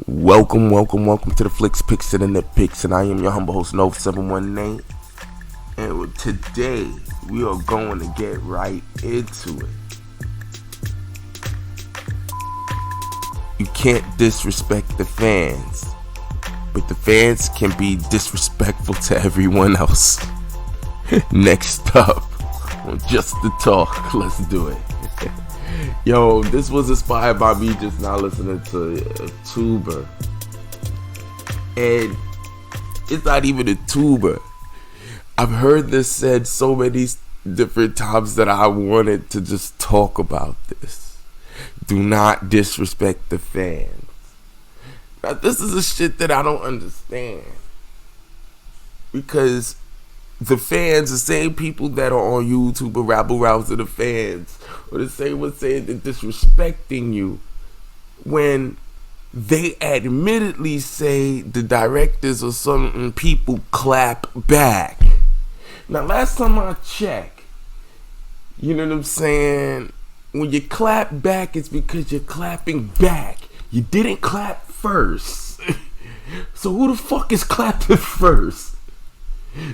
Welcome to the Flicks Picks and the Nitpicks, and I am your humble host, Nov718. And today we are going to get right into it. You can't disrespect the fans, but the fans can be disrespectful to everyone else. Next up on Just the Talk, let's do it. Yo, this was inspired by me just now listening to a tuber. And it's not even a tuber. I've heard this said so many different times that I wanted to just talk about this. Do not disrespect the fans. Now, this is a shit that I don't understand. Because the fans, the same people that are on YouTube or rabble-rousing the fans, or the same ones saying they're disrespecting you, when they admittedly say the directors or some people clap back. Now, last time I checked, you know what I'm saying? When you clap back, it's because you're clapping back. You didn't clap first. So who the fuck is clapping first?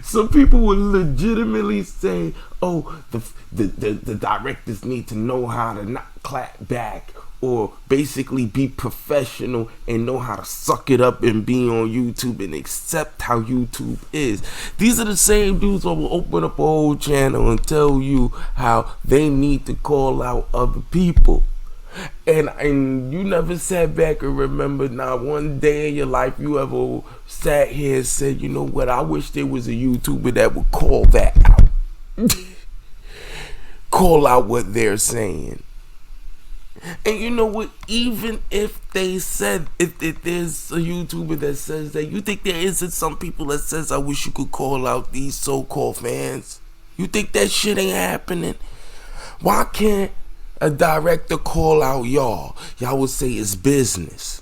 Some people will legitimately say, oh, the directors need to know how to not clap back, or basically be professional and know how to suck it up and be on YouTube and accept how YouTube is. These are the same dudes who will open up a whole channel and tell you how they need to call out other people. And you never sat back and remembered not one day in your life you ever sat here and said, you know what, I wish there was a YouTuber that would call that out. Call out what they're saying. And you know what, even if they said, if there's a YouTuber that says that, you think there isn't some people that says, I wish you could call out these so-called fans? You think that shit ain't happening? Why can't a director call out y'all? Y'all would say it's business.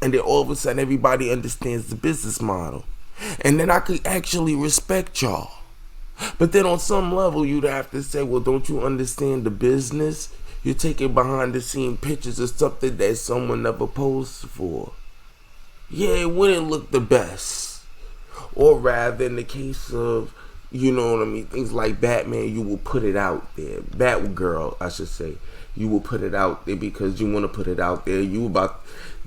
And then all of a sudden everybody understands the business model. And then I could actually respect y'all. But then on some level you'd have to say, well, don't you understand the business? You're taking behind the scene pictures of something that someone never posed for. Yeah, it wouldn't look the best. Or rather, in the case of, you know what I mean, things like Batman, you will put it out there. Batgirl, I should say. You will put it out there because you want to put it out there.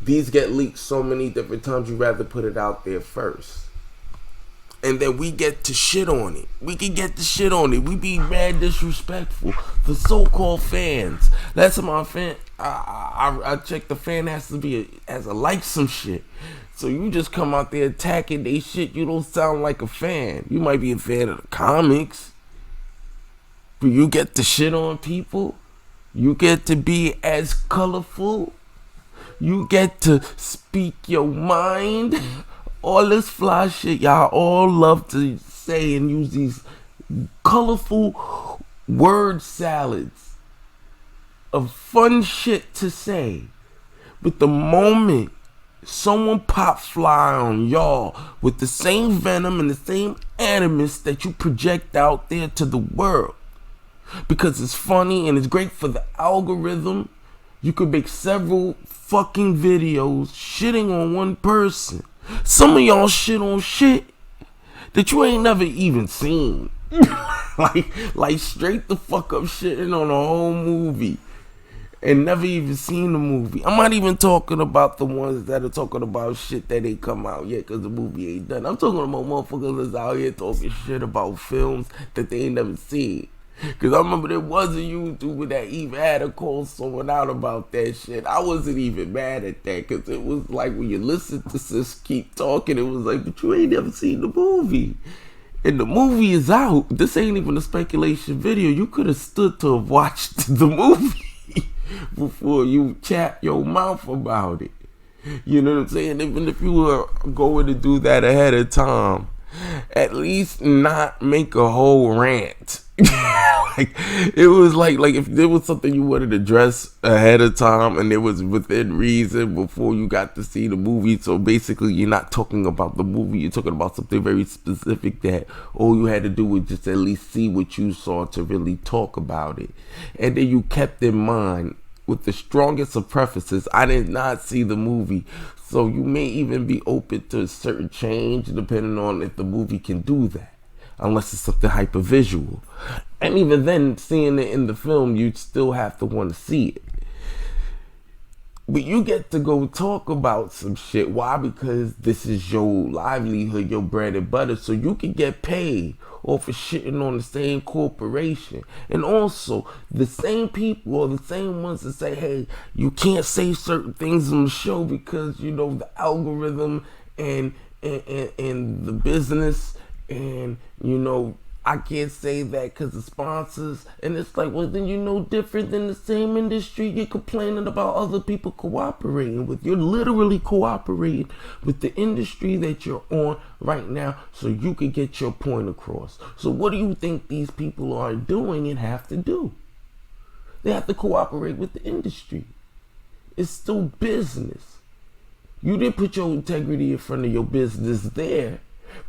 These get leaked so many different times, you rather put it out there first. And then we get to shit on it. We can get to shit on it. We be mad disrespectful. The so-called fans. That's my fan. I checked, the fan has to like some shit. So you just come out there attacking they shit, you don't sound like a fan. You might be a fan of the comics, but you get to shit on people. You get to be as colorful. You get to speak your mind. All this fly shit y'all all love to say and use these colorful word salads of fun shit to say. But the moment someone pop fly on y'all with the same venom and the same animus that you project out there to the world, because it's funny and it's great for the algorithm, you could make several fucking videos shitting on one person. Some of y'all shit on shit that you ain't never even seen. like straight the fuck up shitting on a whole movie and never even seen the movie. I'm not even talking about the ones that are talking about shit that ain't come out yet because the movie ain't done. I'm talking about motherfuckers that's out here talking shit about films that they ain't never seen. Because I remember there was a YouTuber that even had to call someone out about that shit. I wasn't even mad at that because it was like when you listen to sis keep talking, it was like, but you ain't never seen the movie. And the movie is out. This ain't even a speculation video. You could have stood to have watched the movie before you chat your mouth about it. You know what I'm saying? Even if you were going to do that ahead of time, at least not make a whole rant. Like, it was like if there was something you wanted to address ahead of time and it was within reason before you got to see the movie. So basically you're not talking about the movie, you're talking about something very specific that all you had to do was just at least see what you saw to really talk about it. And then you kept in mind with the strongest of prefaces. I did not see the movie, so you may even be open to a certain change depending on if the movie can do that, unless it's something hyper visual. And even then, seeing it in the film, you'd still have to want to see it. But you get to go talk about some shit. Why? Because this is your livelihood, your bread and butter. So you can get paid off of shitting on the same corporation. And also, the same people are the same ones that say, hey, you can't say certain things on the show because, you know, the algorithm and the business and, you know, I can't say that because of sponsors. And it's like, well, then you're no different than the same industry you're complaining about other people cooperating with. You're literally cooperating with the industry that you're on right now so you can get your point across. So what do you think these people are doing and have to do? They have to cooperate with the industry. It's still business. You didn't put your integrity in front of your business there.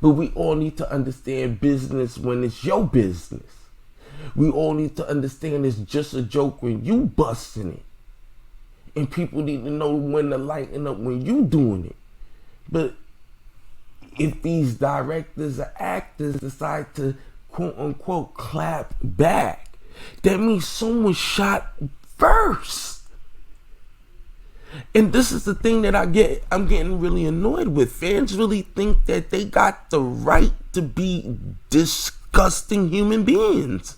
But we all need to understand business when it's your business. We all need to understand it's just a joke when you busting it. And people need to know when to lighten up when you doing it. But if these directors or actors decide to quote unquote clap back, that means someone shot first. And this is the thing that I'm getting really annoyed with. Fans really think that they got the right to be disgusting human beings.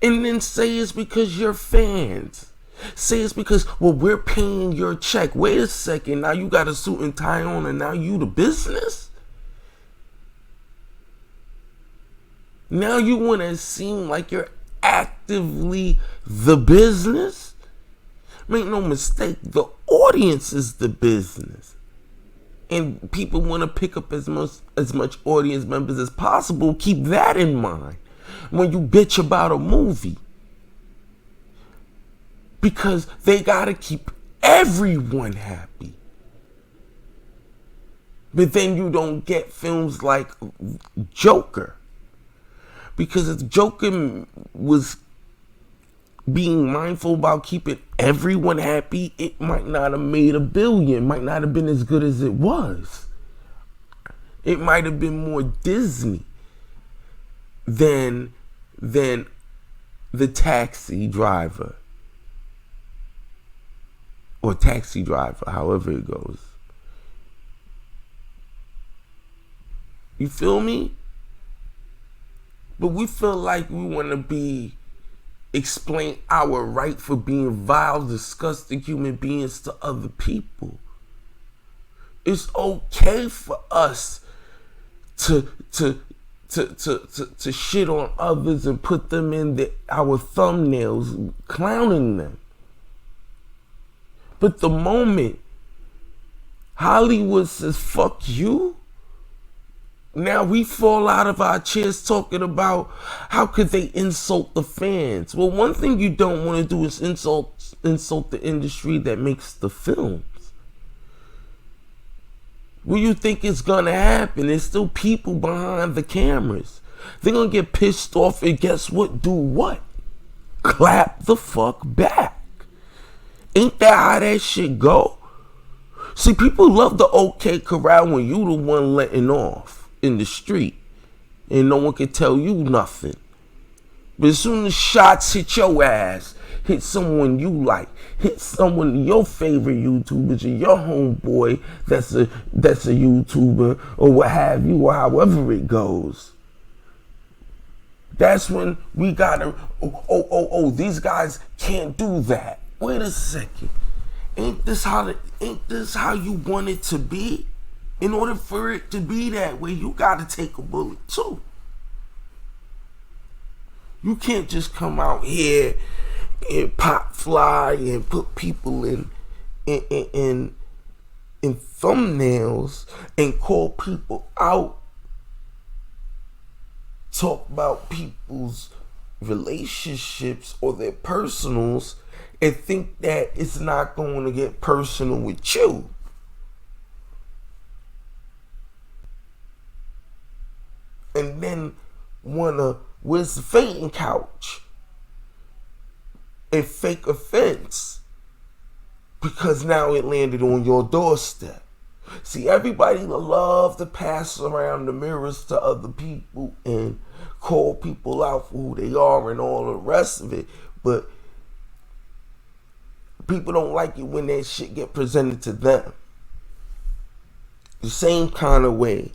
And then say it's because you're fans. Say it's because, well, we're paying your check. Wait a second, now you got a suit and tie on and now you the business? Now you want to seem like you're actively the business? Make no mistake, the audience is the business. And people want to pick up as much audience members as possible. Keep that in mind when you bitch about a movie. Because they got to keep everyone happy. But then you don't get films like Joker. Because if Joker was being mindful about keeping everyone happy, it might not have made $1 billion, might not have been as good as it was. It might have been more Disney than The Taxi Driver. Or Taxi Driver, however it goes. You feel me? But we feel like we want to explain our right for being vile, disgusting human beings to other people. It's okay for us to shit on others and put them in our thumbnails, clowning them. But the moment Hollywood says, fuck you, now we fall out of our chairs talking about how could they insult the fans. Well, one thing you don't want to do is insult the industry that makes the films. What do you think is going to happen? There's still people behind the cameras. They're going to get pissed off and guess what? Do what? Clap the fuck back. Ain't that how that shit go? See, people love the okay corral when you the one letting off in the street and no one can tell you nothing. But as soon as shots hit your ass, hit someone you like, hit someone your favorite YouTubers or your homeboy that's a YouTuber or what have you, or however it goes, that's when we gotta these guys can't do that. Wait a second. Ain't this how you want it to be? In order for it to be that way, you gotta take a bullet too. You can't just come out here and pop fly and put people in thumbnails and call people out, talk about people's relationships or their personals, and think that it's not going to get personal with you. And then where's the fainting couch? a fake offense because now it landed on your doorstep. See, everybody love to pass around the mirrors to other people and call people out for who they are and all the rest of it, but people don't like it when that shit get presented to them. The same kind of way.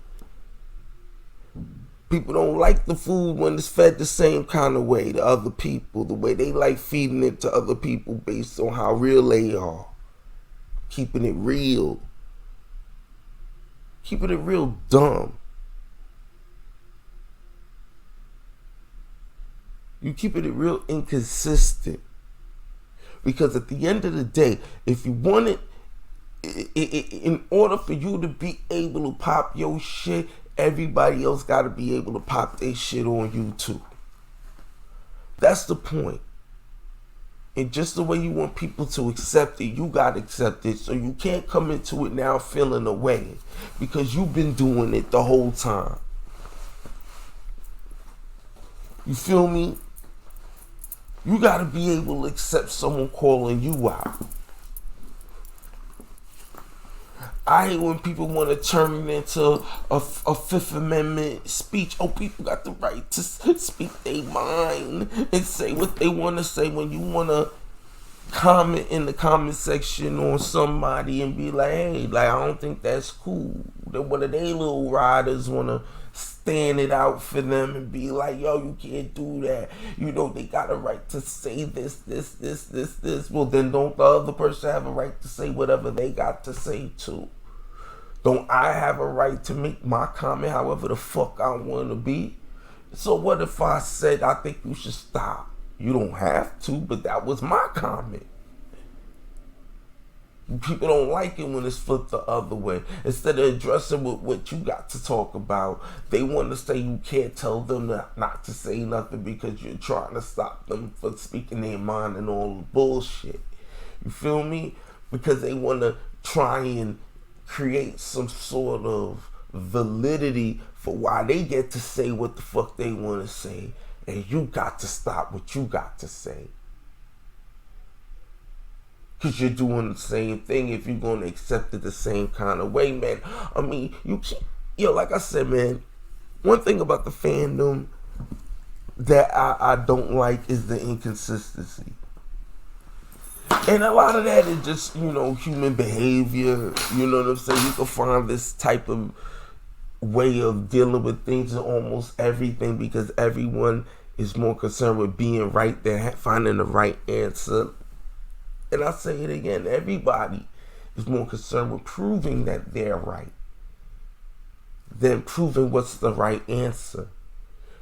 People don't like the food when it's fed the same kind of way to other people, the way they like feeding it to other people based on how real they are. Keeping it real. Keeping it real dumb. You keeping it real inconsistent. Because at the end of the day, if you want it, in order for you to be able to pop your shit, everybody else got to be able to pop their shit on you too. That's the point. And just the way you want people to accept it, you got to accept it. So you can't come into it now feeling away because you've been doing it the whole time. You feel me? You got to be able to accept someone calling you out. I hate when people want to turn it into a Fifth Amendment speech. Oh, people got the right to speak their mind and say what they want to say. When you want to comment in the comment section on somebody and be like, hey, like, I don't think that's cool. Then one of their little riders want to stand it out for them and be like, yo, you can't do that. You know, they got a right to say this. Well, then don't the other person have a right to say whatever they got to say too? Don't I have a right to make my comment however the fuck I want to be? So what if I said I think you should stop? You don't have to, but that was my comment. People don't like it when it's flipped the other way. Instead of addressing what you got to talk about, they want to say you can't tell them not to say nothing because you're trying to stop them from speaking their mind and all the bullshit. You feel me? Because they want to try and create some sort of validity for why they get to say what the fuck they want to say, and you got to stop what you got to say. Because you're doing the same thing if you're going to accept it the same kind of way, man. I mean, you can't, like I said, man, one thing about the fandom that I don't like is the inconsistency. And a lot of that is just, human behavior. You know what I'm saying? You can find this type of way of dealing with things in almost everything because everyone is more concerned with being right than finding the right answer. And I say it again, everybody is more concerned with proving that they're right than proving what's the right answer.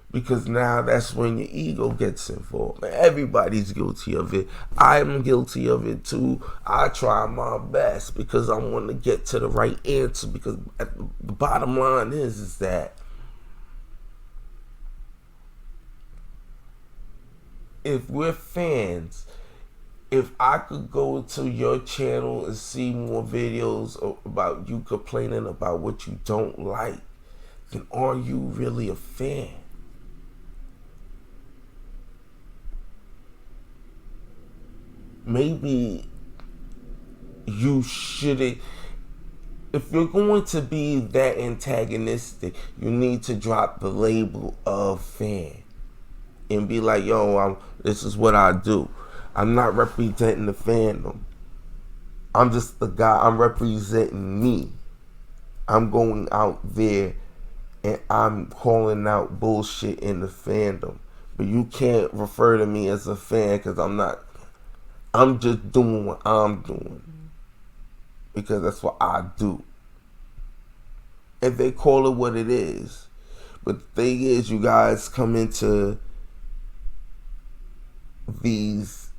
Because now that's when your ego gets involved. Everybody's guilty of it. I'm guilty of it too. I try my best because I want to get to the right answer. Because the bottom line is that if we're fans, if I could go to your channel and see more videos about you complaining about what you don't like, then are you really a fan? Maybe you shouldn't. If you're going to be that antagonistic, you need to drop the label of fan and be like, yo, this is what I do. I'm not representing the fandom. I'm just the guy. I'm representing me. I'm going out there and I'm calling out bullshit in the fandom. But you can't refer to me as a fan because I'm not. I'm just doing what I'm doing because that's what I do. And they call it what it is. But the thing is, you guys come into these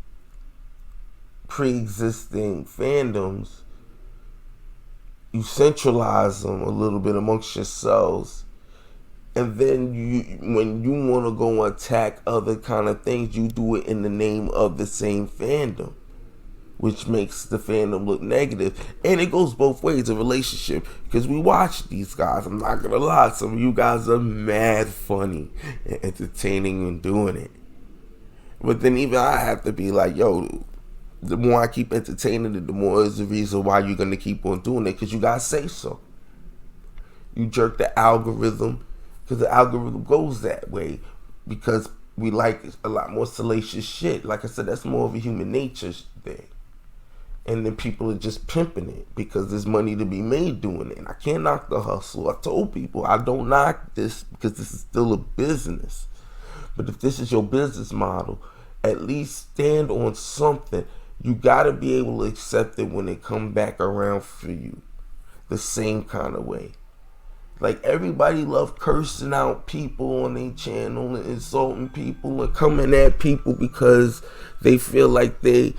pre-existing fandoms, you centralize them a little bit amongst yourselves, and then when you want to go attack other kind of things, you do it in the name of the same fandom, which makes the fandom look negative. And it goes both ways, a relationship, because we watch these guys. I'm not gonna lie, some of you guys are mad funny and entertaining and doing it. But then even I have to be like, yo, the more I keep entertaining it, the more is the reason why you're gonna keep on doing it, because you gotta say so. You jerk the algorithm, because the algorithm goes that way, because we like a lot more salacious shit. Like I said, that's more of a human nature thing. And then people are just pimping it because there's money to be made doing it. And I can't knock the hustle. I told people I don't knock this because this is still a business. But if this is your business model, at least stand on something. You gotta be able to accept it when it come back around for you, the same kind of way. Like, everybody love cursing out people on their channel and insulting people and coming at people because they feel like they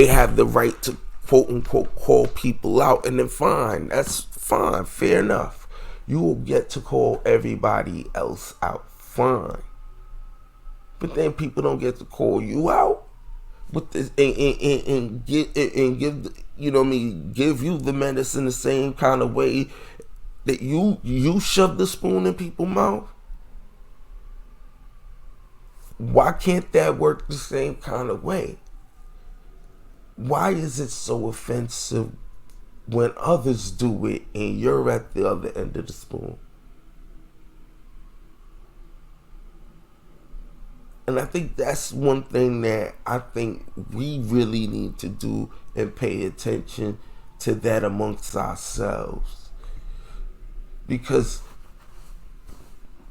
have the right to quote unquote call people out. And then fine, that's fine, fair enough. You will get to call everybody else out, fine. But then people don't get to call you out with this and give you know what I mean, give you the medicine the same kind of way that you shove the spoon in people's mouth. Why can't that work the same kind of way? Why is it so offensive when others do it and you're at the other end of the spoon? And I think that's one thing that I think we really need to do and pay attention to that amongst ourselves. Because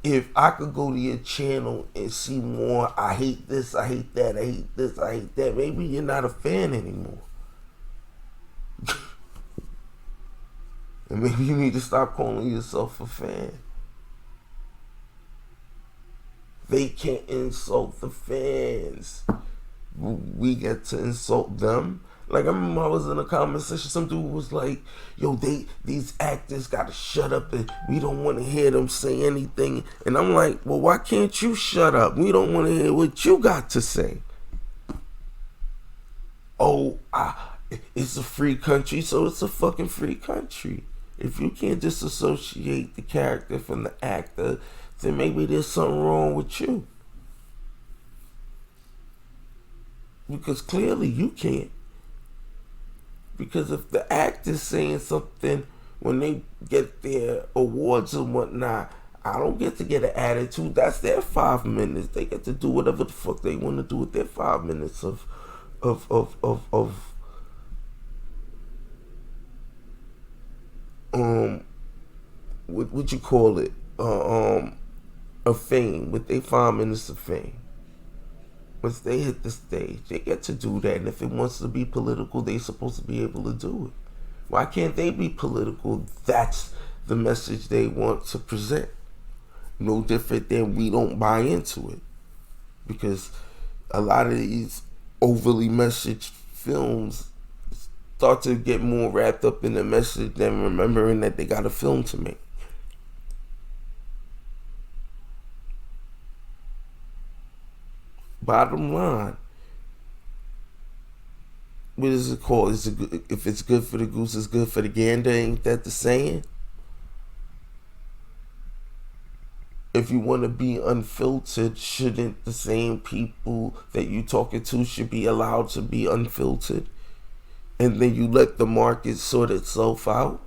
if I could go to your channel and see more, I hate this, I hate that, I hate this, I hate that, maybe you're not a fan anymore. And maybe you need to stop calling yourself a fan. They can't insult the fans. We get to insult them. Like, I remember I was in a comment section, some dude was like, yo, these actors gotta shut up and we don't want to hear them say anything. And I'm like, well, why can't you shut up? We don't want to hear what you got to say. Oh, it's a free country, so it's a fucking free country. If you can't disassociate the character from the actor, then maybe there's something wrong with you. Because clearly you can't. Because if the actor's saying something when they get their awards and whatnot, I don't get to get an attitude. That's their 5 minutes. They get to do whatever the fuck they want to do with their 5 minutes of what you call it? Of fame, with their 5 minutes of fame. Once they hit the stage, they get to do that. And if it wants to be political, they're supposed to be able to do it. Why can't they be political? That's the message they want to present. No different than we don't buy into it. Because a lot of these overly messaged films start to get more wrapped up in the message than remembering that they got a film to make. Bottom line, what is it called? Is it good, if it's good for the goose, it's good for the gander? Ain't that the saying? If you want to be unfiltered, shouldn't the same people that you talking to should be allowed to be unfiltered? And then you let the market sort itself out?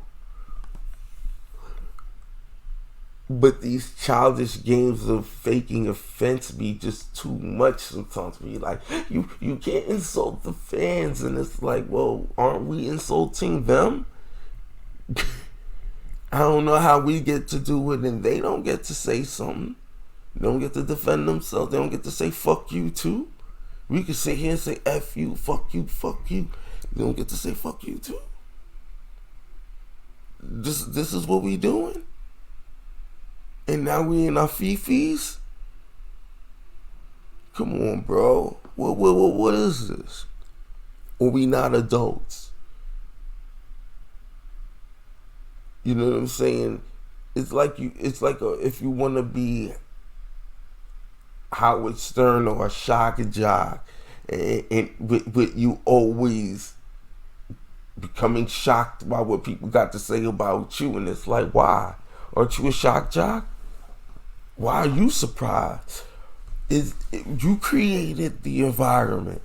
But these childish games of faking offense be just too much sometimes. Be like, you can't insult the fans, and it's like, well, aren't we insulting them? I don't know how we get to do it and they don't get to say something. They don't get to defend themselves. They don't get to say fuck you too. We can sit here and say F you, fuck you, fuck you. They don't get to say fuck you too. This is what we doing. And now we in our fifis? Come on, bro. What is this? Or we not adults? You know what I'm saying? It's like if you want to be Howard Stern or a shock and jock, and with you always becoming shocked by what people got to say about you, and it's like, why? Aren't you a shock jock? Why are you surprised? You created the environment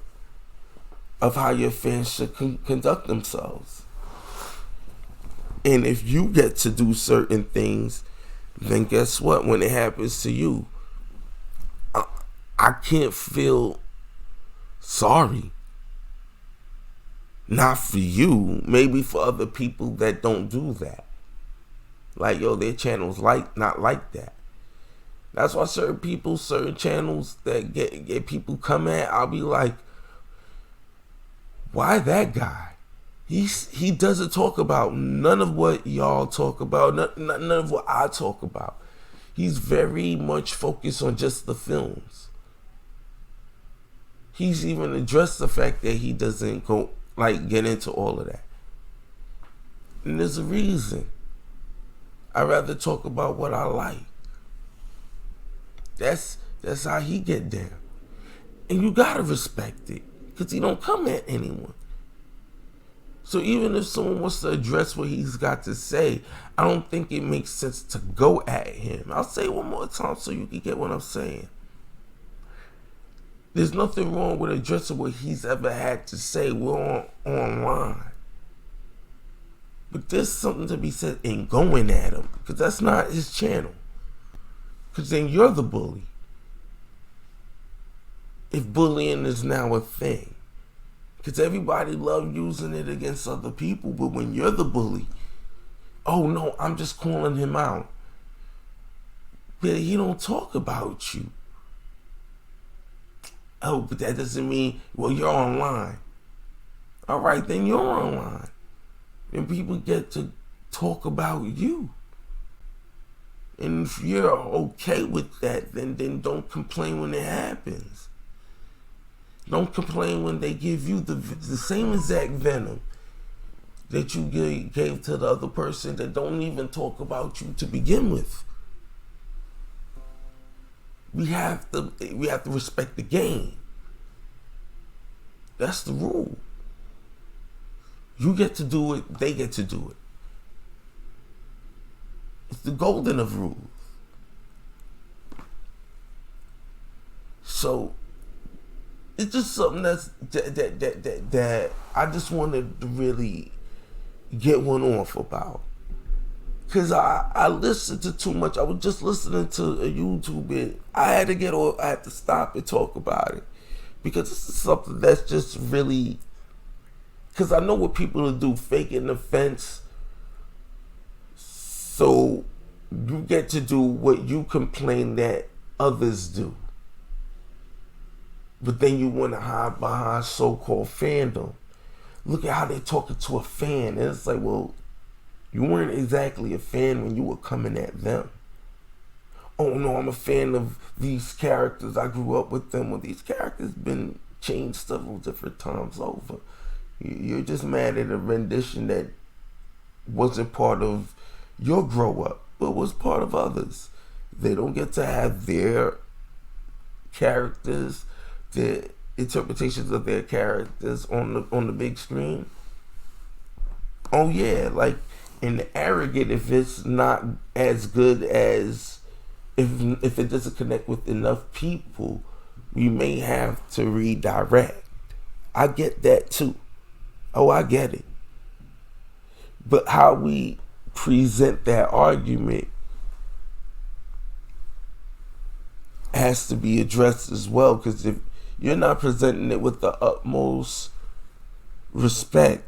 of how your fans should conduct themselves. And if you get to do certain things, then guess what? When it happens to you, I can't feel sorry. Not for you, maybe for other people that don't do that. Like, yo, their channel's not like that. That's why certain channels that get people come at, I'll be like, why that guy? He doesn't talk about none of what y'all talk about, none of what I talk about. He's very much focused on just the films. He's even addressed the fact that he doesn't get into all of that. And there's a reason. I'd rather talk about what I like. That's how he get down. And you gotta respect it, because he don't come at anyone. So even if someone wants to address what he's got to say, I don't think it makes sense to go at him. I'll say it one more time so you can get what I'm saying. There's nothing wrong with addressing what he's ever had to say. We're online. But there's something to be said in going at him, because that's not his channel. Because then you're the bully. If bullying is now a thing. Because everybody loves using it against other people, but when you're the bully, oh no, I'm just calling him out. But he don't talk about you. Oh, but that doesn't mean, well, you're online. All right, then you're online. And people get to talk about you. And if you're okay with that, then don't complain when it happens. Don't complain when they give you the same exact venom that you gave to the other person that don't even talk about you to begin with. We have to respect the game. That's the rule. You get to do it, they get to do it. It's the golden of rules. So it's just something that I just wanted to really get one off about. Because I listened to too much. I was just listening to a YouTube bit. I had to stop and talk about it. Because this is something that's just really... Because I know what people will do, fake an offense. So you get to do what you complain that others do. But then you want to hide behind so-called fandom. Look at how they're talking to a fan. And it's like, well, you weren't exactly a fan when you were coming at them. Oh no, I'm a fan of these characters. I grew up with them. Well, these characters been changed several different times over. You're just mad at a rendition that wasn't part of your grow up, but was part of others. They don't get to have their characters, their interpretations of their characters on the big screen. Oh yeah, like in the arrogant, if it's not as good as if it doesn't connect with enough people, you may have to redirect. I get that too. Oh, I get it. But how we present that argument has to be addressed as well, because if you're not presenting it with the utmost respect,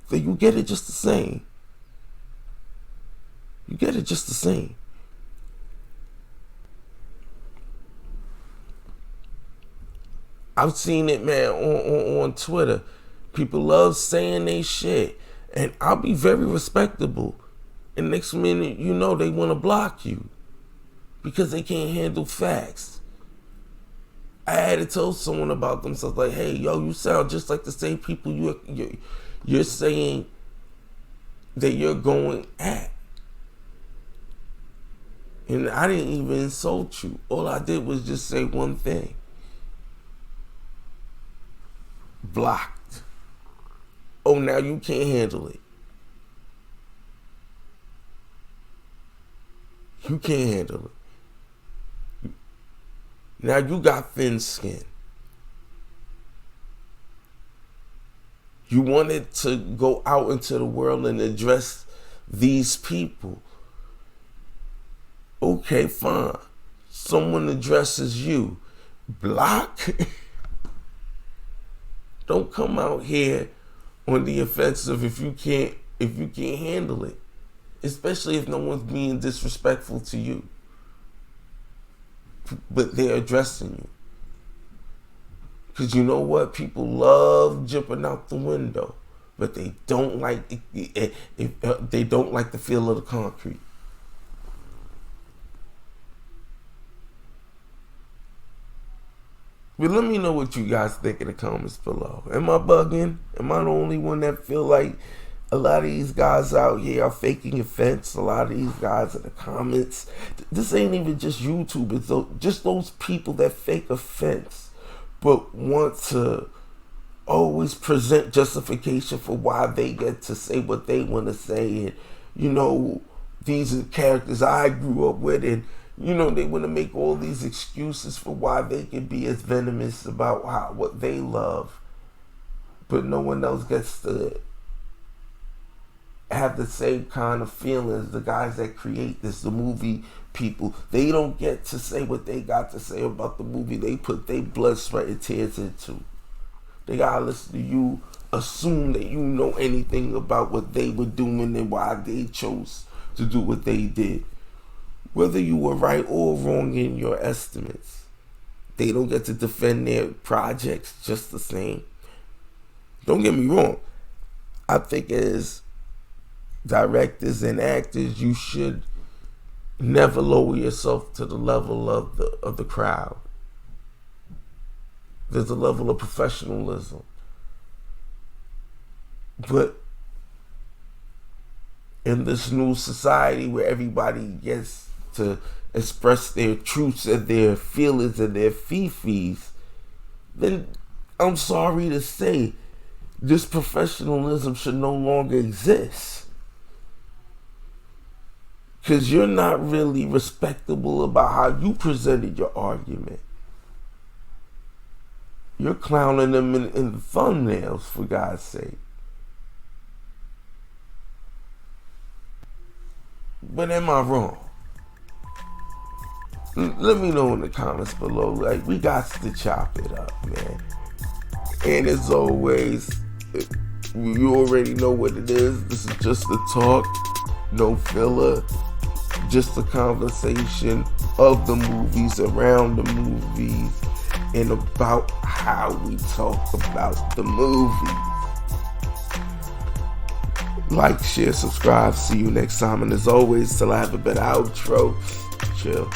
then you get it just the same. You get it just the same. I've seen it, man, on Twitter. People love saying they shit. And I'll be very respectable. And next minute, you know, they want to block you. Because they can't handle facts. I had to tell someone about themselves, like, hey, yo, you sound just like the same people you're saying that you're going at. And I didn't even insult you. All I did was just say one thing. Blocked. Oh, now you can't handle it. You can't handle it. Now you got thin skin. You wanted to go out into the world and address these people. Okay, fine. Someone addresses you. Block? Don't come out here on the offensive if you can't handle it. Especially if no one's being disrespectful to you. But they're addressing you. Because you know what? People love jumping out the window, but they don't like they don't like the feel of the concrete. But let me know what you guys think in the comments below. Am I bugging? Am I the only one that feel like a lot of these guys out here are faking offense? A lot of these guys in the comments. This ain't even just YouTubers, though. Just those people that fake offense, but want to always present justification for why they get to say what they want to say. And, you know, these are characters I grew up with. And, you know, they want to make all these excuses for why they can be as venomous about what they love. But no one else gets to have the same kind of feelings. The guys that create this, the movie people, they don't get to say what they got to say about the movie they put their blood, sweat, and tears into. They gotta listen to you, assume that you know anything about what they were doing and why they chose to do what they did. Whether you were right or wrong in your estimates, they don't get to defend their projects just the same. Don't get me wrong. I think as directors and actors, you should never lower yourself to the level of the crowd. There's a level of professionalism. But in this new society where everybody gets to express their truths and their feelings and their fifis, then I'm sorry to say, this professionalism should no longer exist. Because you're not really respectable about how you presented your argument. You're clowning them in the thumbnails, for God's sake. But am I wrong? Let me know in the comments below. Like, we got to chop it up, man. And as always, you already know what it is. This is just a talk, no filler. Just a conversation of the movies, around the movies, and about how we talk about the movies. Like, share, subscribe. See you next time. And as always, till I have a better outro, chill.